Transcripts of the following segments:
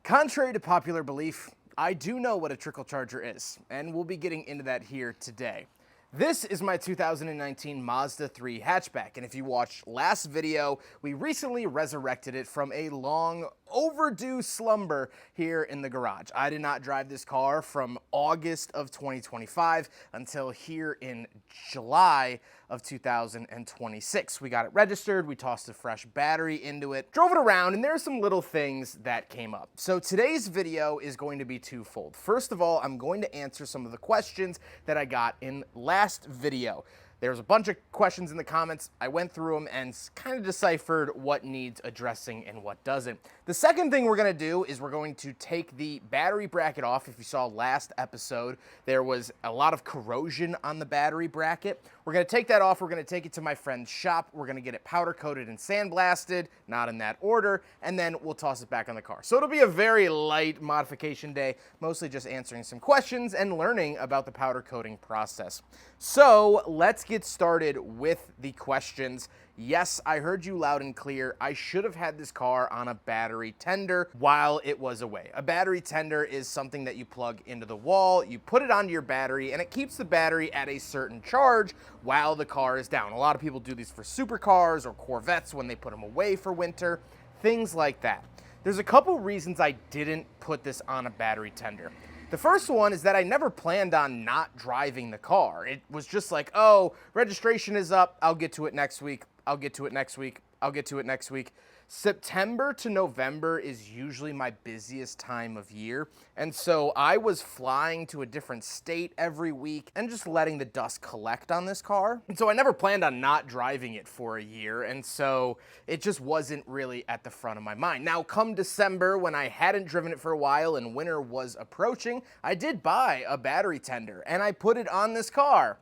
Contrary to popular belief, I do know what a trickle charger is, and we'll be getting into that here today. This is my 2019 Mazda 3 hatchback, and if you watched last video, we recently resurrected it from a long overdue slumber here in the garage. I did not drive this car from August of 2025 until here in July of 2026. We got it registered, we tossed a fresh battery into it, drove it around, and there are some little things that came up. So today's video is going to be twofold. First of all, I'm going to answer some of the questions that I got in last video. There was a bunch of questions in the comments. I went through them and kind of deciphered what needs addressing and what doesn't. The second thing we're going to do is we're going to take the battery bracket off. If you saw last episode, there was a lot of corrosion on the battery bracket. We're going to take that off. We're going to take it to my friend's shop. We're going to get it powder coated and sandblasted, not in that order, and then we'll toss it back on the car. So it'll be a very light modification day, mostly just answering some questions and learning about the powder coating process. So let's get started with the questions. Yes, I heard you loud and clear. I should have had this car on a battery tender while it was away. A battery tender is something that you plug into the wall, you put it onto your battery, and it keeps the battery at a certain charge while the car is down. A lot of people do these for supercars or Corvettes when they put them away for winter, things like that. There's a couple reasons I didn't put this on a battery tender. The first one is that I never planned on not driving the car. It was just like, oh, registration is up, I'll get to it next week, I'll get to it next week, I'll get to it next week. September to November is usually my busiest time of year, and so I was flying to a different state every week and just letting the dust collect on this car. And so I never planned on not driving it for a year, and so it just wasn't really at the front of my mind. Now, come December, when I hadn't driven it for a while and winter was approaching, I did buy a battery tender, and I put it on this car.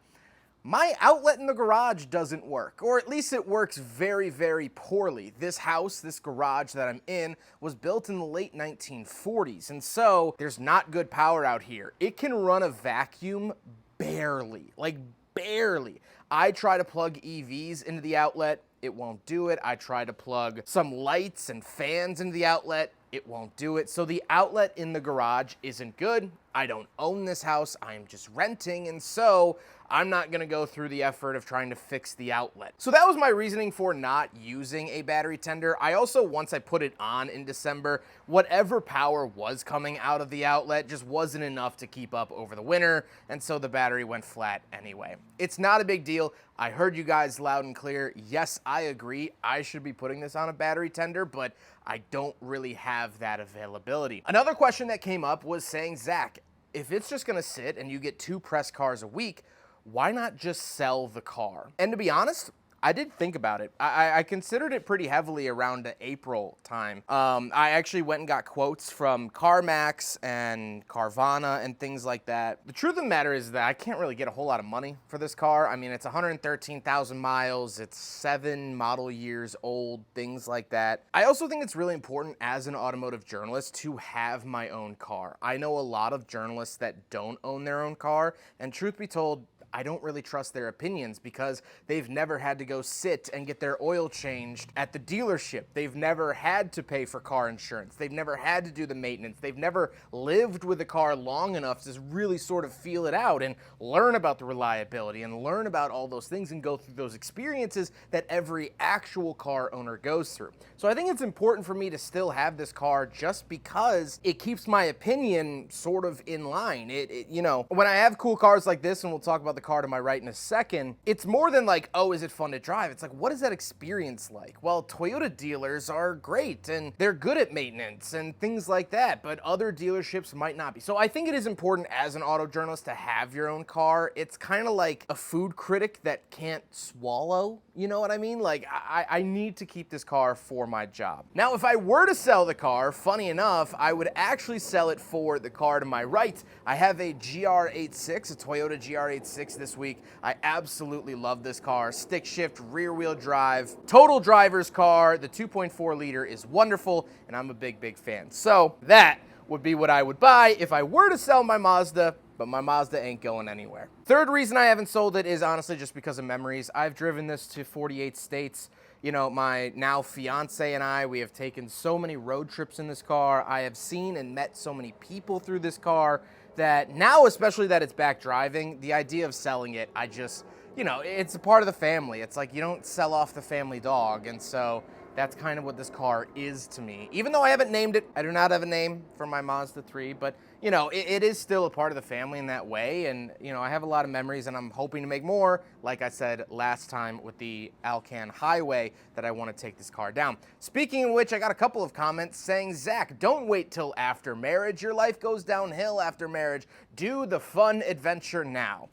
My outlet in the garage doesn't work, or at least it works very, very poorly. This house, this garage that I'm in, was built in the late 1940s, and so there's not good power out here. It can run a vacuum barely, like barely. I try to plug EVs into the outlet, it won't do it. I try to plug some lights and fans into the outlet, it won't do it. So the outlet in the garage isn't good. I don't own this house, I'm just renting, and so I'm not gonna go through the effort of trying to fix the outlet. So that was my reasoning for not using a battery tender. I also, once I put it on in December, whatever power was coming out of the outlet just wasn't enough to keep up over the winter, and so the battery went flat anyway. It's not a big deal. I heard you guys loud and clear. Yes, I agree. I should be putting this on a battery tender, but I don't really have that availability. Another question that came up was saying, Zach, if it's just gonna sit and you get 2 press cars a week, why not just sell the car? And to be honest, I did think about it. I considered it pretty heavily around the April time. I actually went and got quotes from CarMax and Carvana and things like that. The truth of the matter is that I can't really get a whole lot of money for this car. I mean, it's 113,000 miles, it's 7 model years old, things like that. I also think it's really important as an automotive journalist to have my own car. I know a lot of journalists that don't own their own car, and truth be told, I don't really trust their opinions because they've never had to go sit and get their oil changed at the dealership. They've never had to pay for car insurance. They've never had to do the maintenance. They've never lived with a car long enough to really sort of feel it out and learn about the reliability and learn about all those things and go through those experiences that every actual car owner goes through. So I think it's important for me to still have this car just because it keeps my opinion sort of in line. You know, when I have cool cars like this, and we'll talk about the car to my right in a second, it's more than like, oh, is it fun to drive? It's like, what is that experience like? Well, Toyota dealers are great and they're good at maintenance and things like that, but other dealerships might not be. So I think it is important as an auto journalist to have your own car. It's kind of like a food critic that can't swallow, you know what I mean? Like, I need to keep this car for my job. Now, if I were to sell the car, funny enough, I would actually sell it for the car to my right. I have a GR86, a Toyota GR86 this week. I absolutely love this car. Stick shift, rear wheel drive, total driver's car. The 2.4 liter is wonderful, and I'm a big, big fan. So that would be what I would buy if I were to sell my Mazda, but my Mazda ain't going anywhere. Third reason I haven't sold it is honestly just because of memories. I've driven this to 48 states. You know, my now fiance and I, we have taken so many road trips in this car. I have seen and met so many people through this car that now, especially that it's back driving, the idea of selling it, I just, you know, it's a part of the family. It's like you don't sell off the family dog. And so that's kind of what this car is to me. Even though I haven't named it, I do not have a name for my Mazda 3, but you know, it is still a part of the family in that way. And you know, I have a lot of memories and I'm hoping to make more, like I said last time with the Alcan Highway, that I want to take this car down. Speaking of which, I got a couple of comments saying, Zach, don't wait till after marriage. Your life goes downhill after marriage. Do the fun adventure now.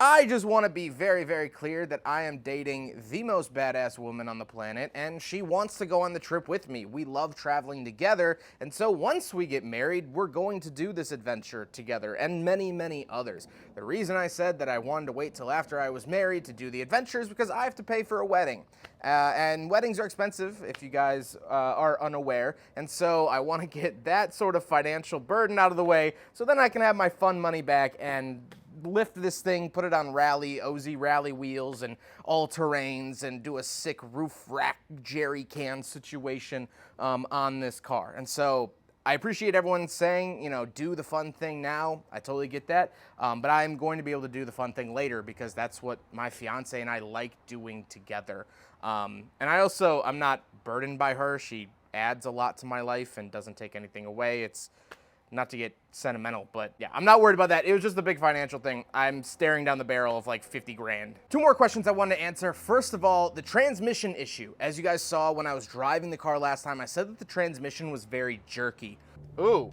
I just want to be very, very clear that I am dating the most badass woman on the planet, and she wants to go on the trip with me. We love traveling together, and so once we get married, we're going to do this adventure together, and many, many others. The reason I said that I wanted to wait till after I was married to do the adventure is because I have to pay for a wedding. And weddings are expensive, if you guys are unaware, and so I want to get that sort of financial burden out of the way so then I can have my fun money back and lift this thing, put it on OZ rally wheels and all-terrains and do a sick roof rack jerry can situation on this car. And so I appreciate everyone saying, you know, do the fun thing now. I totally get that. But I'm going to be able to do the fun thing later because that's what my fiance and I like doing together. And I'm not burdened by her. She adds a lot to my life and doesn't take anything away. It's not to get sentimental, but yeah, I'm not worried about that. It was just a big financial thing. I'm staring down the barrel of like 50 grand. Two more questions I wanted to answer. First of all, the transmission issue. As you guys saw when I was driving the car last time, I said that the transmission was very jerky. Ooh,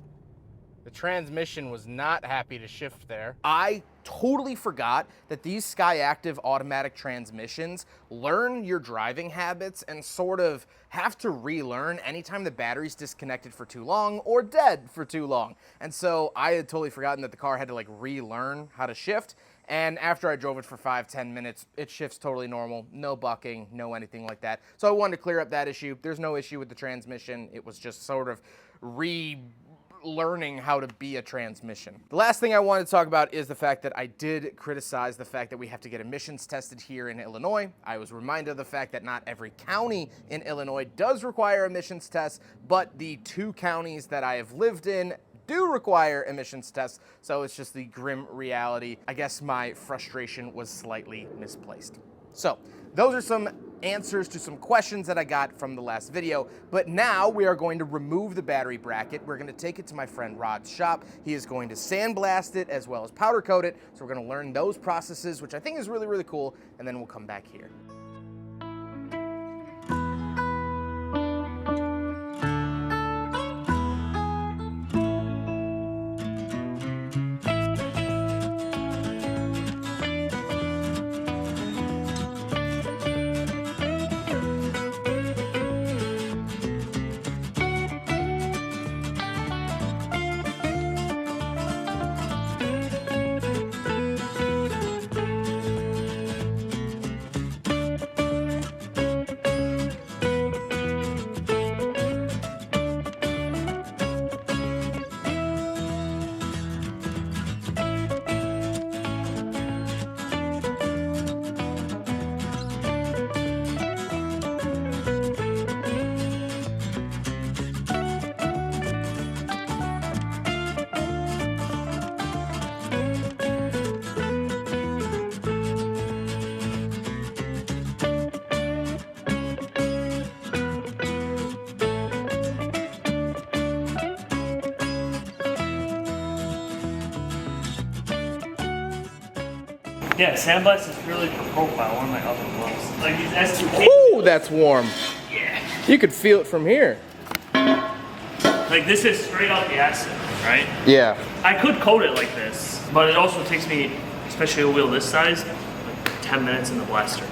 the transmission was not happy to shift there. I totally forgot that these Skyactiv automatic transmissions learn your driving habits and sort of have to relearn anytime the battery's disconnected for too long or dead for too long. And so I had totally forgotten that the car had to like relearn how to shift. And after I drove it for 5-10 minutes, it shifts totally normal, no bucking, no anything like that. So I wanted to clear up that issue. There's no issue with the transmission. It was just sort of learning how to be a transmission. The last thing I wanted to talk about is the fact that I did criticize the fact that we have to get emissions tested here in Illinois. I was reminded of the fact that not every county in Illinois does require emissions tests, but the 2 counties that I have lived in do require emissions tests, so it's just the grim reality. I guess my frustration was slightly misplaced. So those are some answers to some questions that I got from the last video, but now we are going to remove the battery bracket. We're going to take it to my friend Rod's shop. He is going to sandblast it as well as powder coat it, so we're going to learn those processes, which I think is really, really cool, and then we'll come back here. Yeah, sandblast is purely for profile, one of my other gloves. Like these S2K. Ooh, that's warm. Yeah. You could feel it from here. Like this is straight out the acid, right? Yeah. I could coat it like this, but it also takes me, especially a wheel this size, like 10 minutes in the blaster.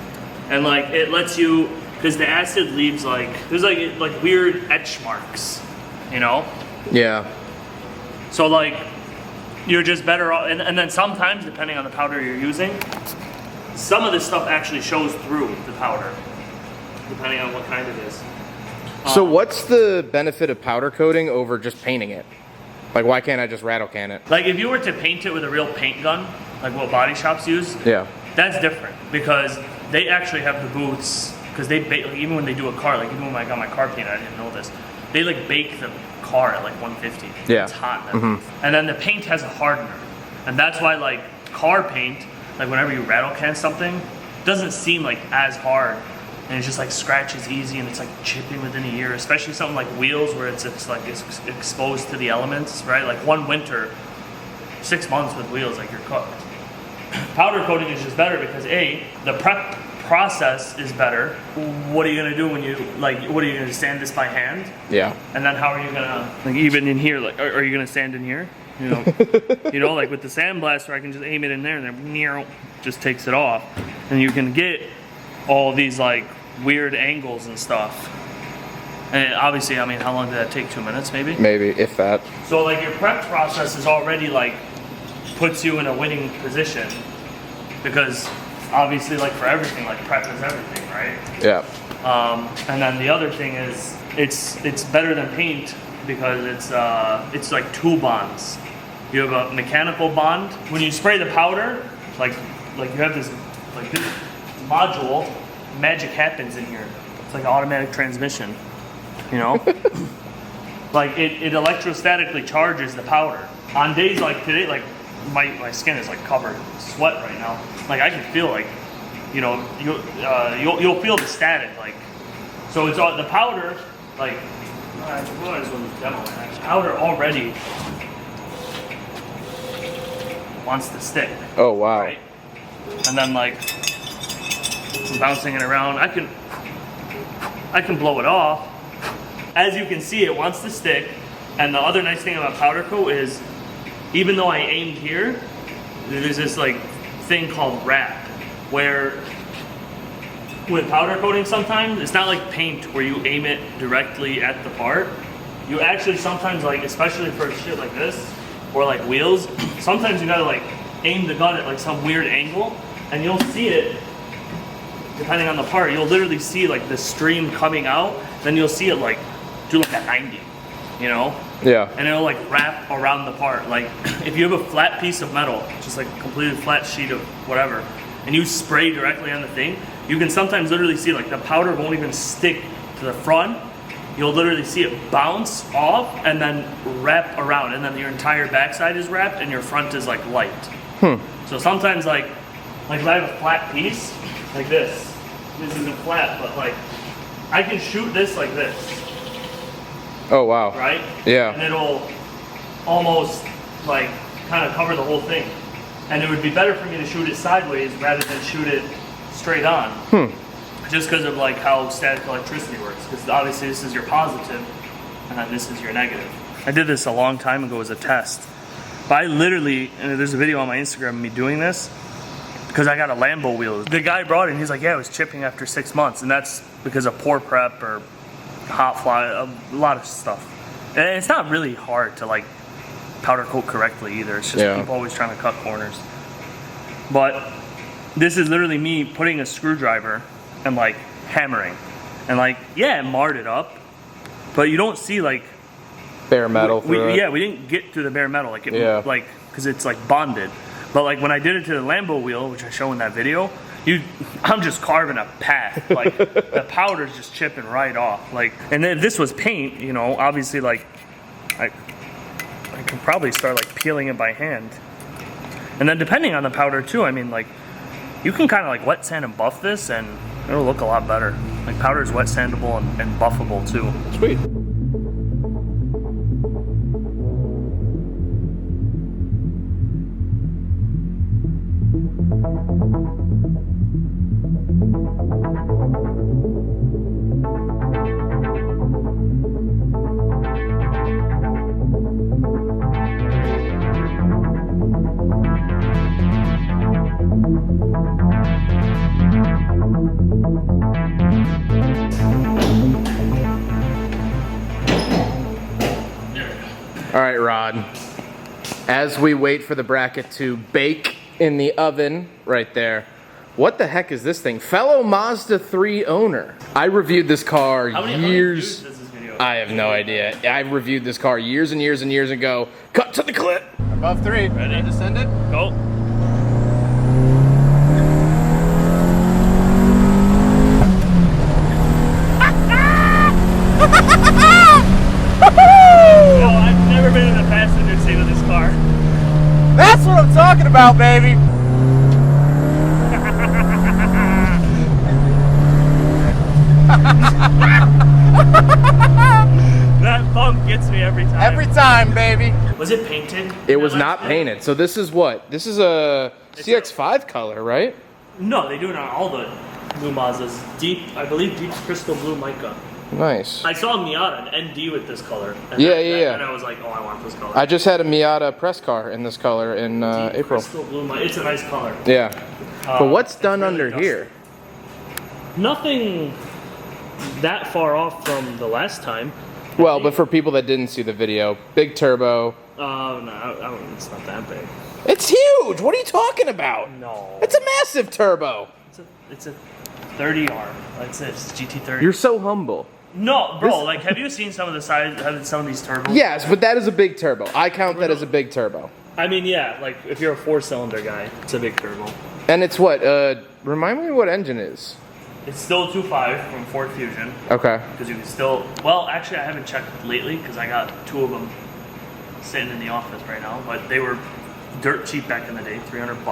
And like it lets you, because the acid leaves like, there's like weird etch marks, you know? Yeah. So like, you're just better off, and then sometimes, depending on the powder you're using, some of this stuff actually shows through the powder, depending on what kind it is. So what's the benefit of powder coating over just painting it? Like, why can't I just rattle can it? Like, if you were to paint it with a real paint gun, like what body shops use, yeah, that's different, because they actually have the booths because they bake, like, even when they do a car, like even when I got my car painted, I didn't know this. They like bake the car at like 150. Yeah. It's hot. And then the paint has a hardener, and that's why like car paint, like whenever you rattle can something, it doesn't seem like as hard, and it's just like scratches easy, and it's like chipping within a year. Especially something like wheels where it's exposed to the elements, right? Like one winter, 6 months with wheels, like you're cooked. Powder coating is just better because the prep process is better. What are you gonna do when you what are you gonna sand this by hand? Yeah. And then how are you gonna, like even in here, like are you gonna sand in here? You know, like with the sandblaster, I can just aim it in there and then just takes it off, and you can get all these like weird angles and stuff. And obviously, I mean, how long did that take? 2 minutes, maybe? Maybe, if that. So like your prep process is already like puts you in a winning position, because obviously, like for everything, like prep is everything, right? Yeah. And then the other thing is it's better than paint because it's like two bonds. You have a mechanical bond. When you spray the powder, like you have this module, magic happens in here. It's like an automatic transmission, you know? Like it electrostatically charges the powder. On days like today, like my skin is like covered in sweat right now. Like I can feel like, you know, you'll feel the static, like. So it's all the powder, like. I realized when this demo, powder already wants to stick. Oh wow. Right? And then like I'm bouncing it around. I can blow it off. As you can see, it wants to stick. And the other nice thing about powder coat is, even though I aimed here, there's this like thing called wrap, where with powder coating sometimes, it's not like paint where you aim it directly at the part. You actually sometimes, like, especially for shit like this, or like wheels, sometimes you gotta like aim the gun at like some weird angle, and you'll see it, depending on the part, you'll literally see like the stream coming out, then you'll see it like do like a 90, you know? Yeah. And it'll like wrap around the part. Like if you have a flat piece of metal, just like a completely flat sheet of whatever, and you spray directly on the thing, you can sometimes literally see like the powder won't even stick to the front. You'll literally see it bounce off and then wrap around, and then your entire backside is wrapped and your front is like light. So sometimes like if I have a flat piece like this isn't flat, but like I can shoot this like this. Oh wow. Right? Yeah. And it'll almost like kind of cover the whole thing. And it would be better for me to shoot it sideways rather than shoot it straight on. Just because of like how static electricity works. Because obviously this is your positive and then this is your negative. I did this a long time ago as a test. But I literally, and there's a video on my Instagram of me doing this, because I got a Lambo wheel. The guy brought it and he's like, yeah, it was chipping after 6 months. And that's because of poor prep or hot fly, a lot of stuff. And it's not really hard to like powder coat correctly either. It's just people always trying to cut corners. But this is literally me putting a screwdriver and like hammering. And like, yeah, it marred it up, but you don't see like bare metal through it. Yeah, we didn't get through the bare metal, like like, because it's like bonded. But like when I did it to the Lambo wheel, which I show in that video, I'm just carving a path. Like the powder's just chipping right off. Like, and then if this was paint, you know, obviously like I can probably start like peeling it by hand. And then depending on the powder too, I mean, like you can kind of like wet sand and buff this and it'll look a lot better. Like powder is wet sandable and buffable too. Sweet. All right, Rod, as we wait for the bracket to bake in the oven right there, what the heck is this thing? Fellow Mazda 3 owner. I reviewed this car years. I have no idea. I reviewed this car years and years and years ago. Cut to the clip. Above 3. Ready? To send it? Go. been in the passenger seat of this car. That's what I'm talking about, baby. That bump gets me every time. Every time, baby. Was it painted? It was not painted. So this is what? This is a CX-5 color, right? No, they do it on all the new Mazdas. Deep, I believe deep crystal blue mica. Nice. I saw a Miata, an ND with this color. And Yeah. And I was like, oh, I want this color. I just had a Miata press car in this color in Deep April. crystal blue mica. It's a nice color. Yeah. But what's done really under dusty. here? Nothing that far off from the last time. Well, but for people that didn't see the video, big turbo. No, it's not that big. It's huge. What are you talking about? No. It's a massive turbo. It's a 30R. That's it. It's GT30. You're so humble. No, bro. Like, have you seen some of the size of some of these turbos? Yes, but that is a big turbo. I count that as a big turbo. I mean, yeah. Like, if you're a 4-cylinder guy, it's a big turbo. And it's what? Remind me what engine is. It's still 2.5 from Ford Fusion. Okay. Because you can still. Well, actually, I haven't checked lately because I got 2 of them sitting in the office right now. But they were dirt cheap back in the day, $300.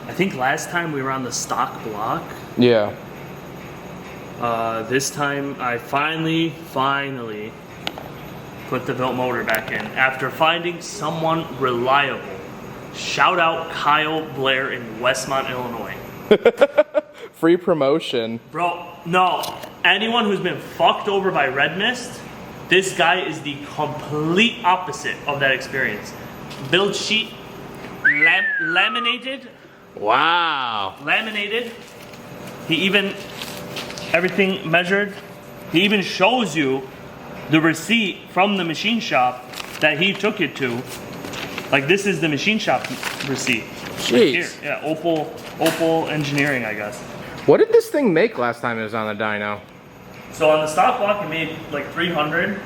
I think last time we were on the stock block. Yeah. This time I finally put the built motor back in after finding someone reliable. Shout out Kyle Blair in Westmont, Illinois. Free promotion. Bro, no. Anyone who's been fucked over by red mist, this guy is the complete opposite of that experience. Build sheet, laminated. Wow. Laminated. He even, everything measured. He even shows you the receipt from the machine shop that he took it to. Like, this is the machine shop receipt. Jeez. Right here. Yeah, Opal Engineering, I guess. What did this thing make last time it was on the dyno? So on the stock block, it made like 300.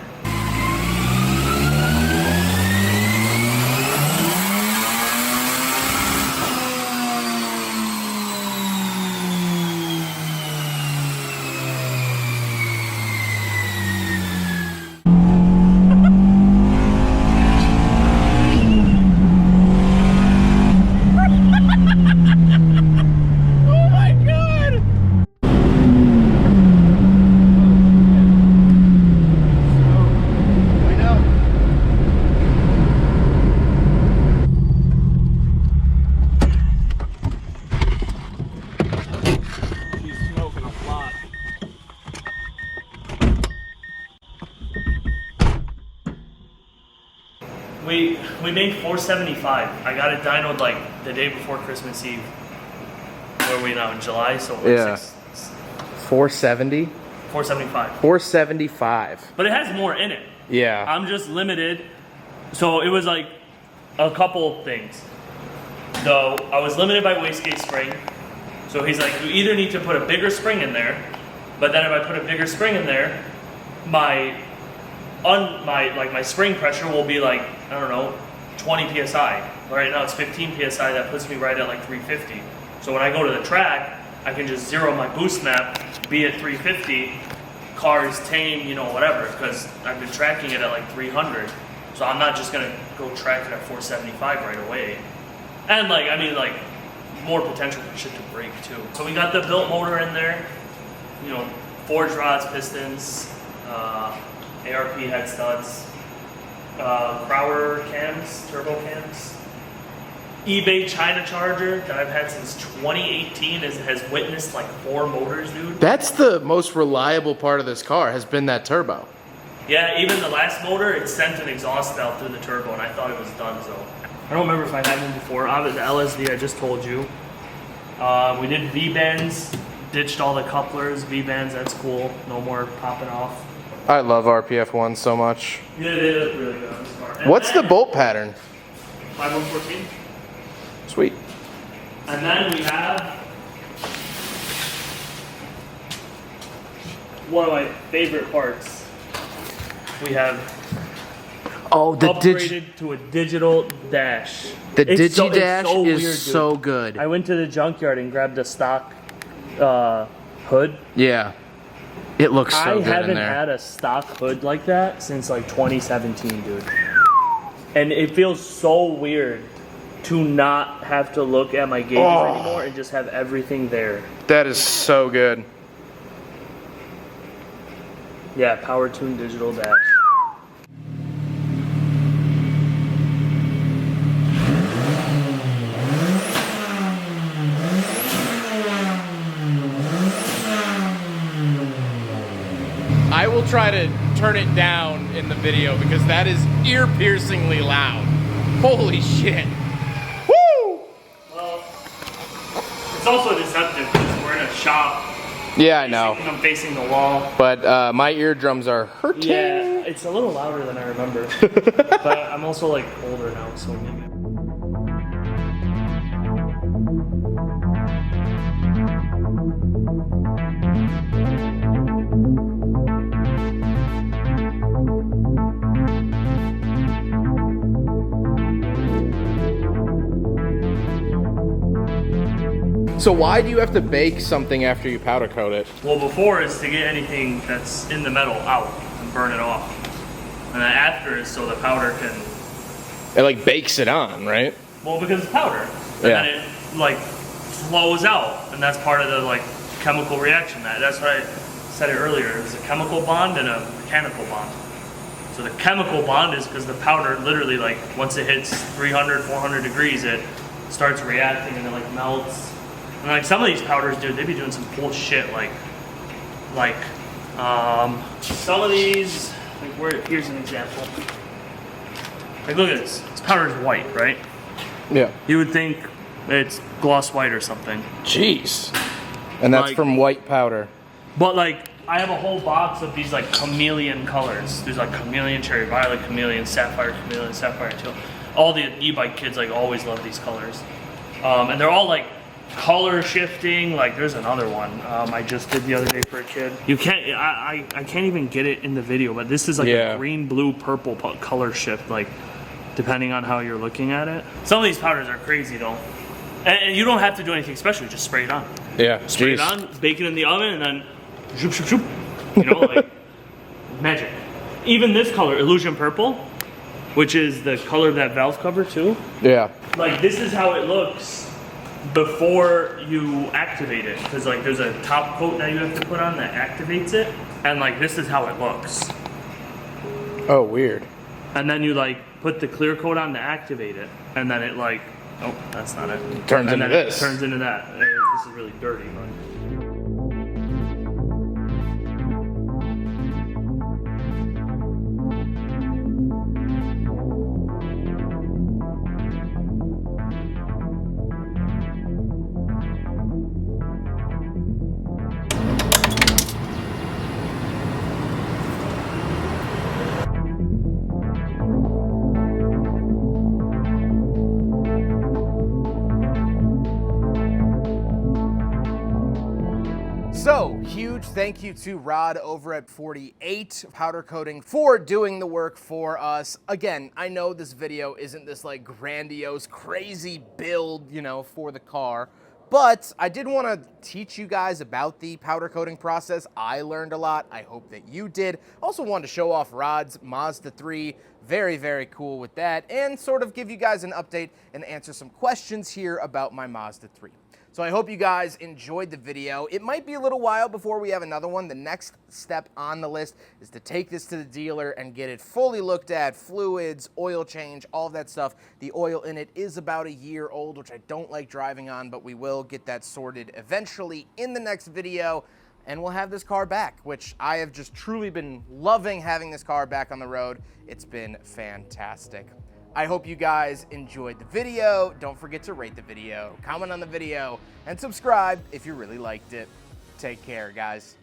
We made 475. I got it dynoed like the day before Christmas Eve. Where are we now, in July? So Yeah. 470? 475. 475. But it has more in it. Yeah. I'm just limited. So it was like a couple things. So I was limited by wastegate spring. So he's like, you either need to put a bigger spring in there, but then if I put a bigger spring in there, my spring pressure will be like, I don't know, 20 psi. Right now it's 15 psi. That puts me right at like 350. So when I go to the track, I can just zero my boost map, be at 350, car's tame, you know, whatever, because I've been tracking it at like 300. So I'm not just gonna go track it at 475 right away. And like, I mean, like, more potential for shit to break too. So we got the built motor in there, you know, forged rods, pistons, ARP head studs, Crowder cams, turbo cams, eBay China charger that I've had since 2018 has witnessed like 4 motors, dude. That's the most reliable part of this car, has been that turbo. Yeah, even the last motor, it sent an exhaust valve through the turbo, and I thought it was done, so. I don't remember if I had one before. The LSD I just told you. We did V-bands, ditched all the couplers, V-bands, that's cool. No more popping off. I love RPF 1 so much. Yeah, they look really good on this car. And What's the then- bolt pattern? 5114. Sweet. And then we have one of my favorite parts. We have Oh, the upgraded to a digital dash. the It's so- DigiDash it's so is weird, dude. so good. I went to the junkyard and grabbed a stock hood. Yeah. It looks so I good in haven't there. had a stock hood like that since like 2017, dude. And it feels so weird to not have to look at my gauges anymore and just have everything there. That is so good. Yeah, power tune digital dash. I will try to turn it down in the video because that is ear-piercingly loud. Holy shit. Woo! Well, it's also deceptive because we're in a shop. Yeah, I know. I'm facing the wall. But my eardrums are hurting. Yeah, it's a little louder than I remember. But I'm also like older now, so maybe. So why do you have to bake something after you powder coat it? Well, before is to get anything that's in the metal out and burn it off. And then after is so the powder can... It like bakes it on, right? Well, because it's powder. And then it like flows out. And that's part of the like chemical reaction. That's what I said it earlier. There's a chemical bond and a mechanical bond. So the chemical bond is because the powder literally like once it hits 300, 400 degrees, it starts reacting and it like melts. And like some of these powders, dude, they be doing some cool shit. Like some of these, here's an example. Like look at this. This powder is white, right? Yeah. You would think it's gloss white or something. Jeez. And that's like, from white powder. But like, I have a whole box of these like chameleon colors. There's like chameleon, cherry violet, chameleon, sapphire teal. All the e-bike kids like always love these colors. And they're all like color shifting. Like there's another one I just did the other day for a kid. You can't, I can't even get it in the video, but this is like a green, blue, purple color shift, like depending on how you're looking at it. Some of these powders are crazy though. And you don't have to do anything special, just spray it on. Yeah, spray it on, bake it in the oven, and then shoop, shoop, shoop. You know, like magic. Even this color, Illusion Purple, which is the color of that valve cover too. Yeah. Like this is how it looks before you activate it, because like there's a top coat that you have to put on that activates it, and like this is how it looks. Oh, weird. And then you like put the clear coat on to activate it, and then it like, oh, that's not it. Turns into this. It turns into that. This is really dirty, but. So, huge thank you to Rod over at 48 Powder Coating for doing the work for us. Again, I know this video isn't this like grandiose, crazy build, you know, for the car, but I did want to teach you guys about the powder coating process. I learned a lot. I hope that you did. Also wanted to show off Rod's Mazda 3. Very, very cool with that, and sort of give you guys an update and answer some questions here about my Mazda 3. So I hope you guys enjoyed the video. It might be a little while before we have another one. The next step on the list is to take this to the dealer and get it fully looked at, fluids, oil change, all of that stuff. The oil in it is about a year old, which I don't like driving on, but we will get that sorted eventually in the next video, and we'll have this car back, which I have just truly been loving having this car back on the road. It's been fantastic. I hope you guys enjoyed the video. Don't forget to rate the video, comment on the video, and subscribe if you really liked it. Take care, guys.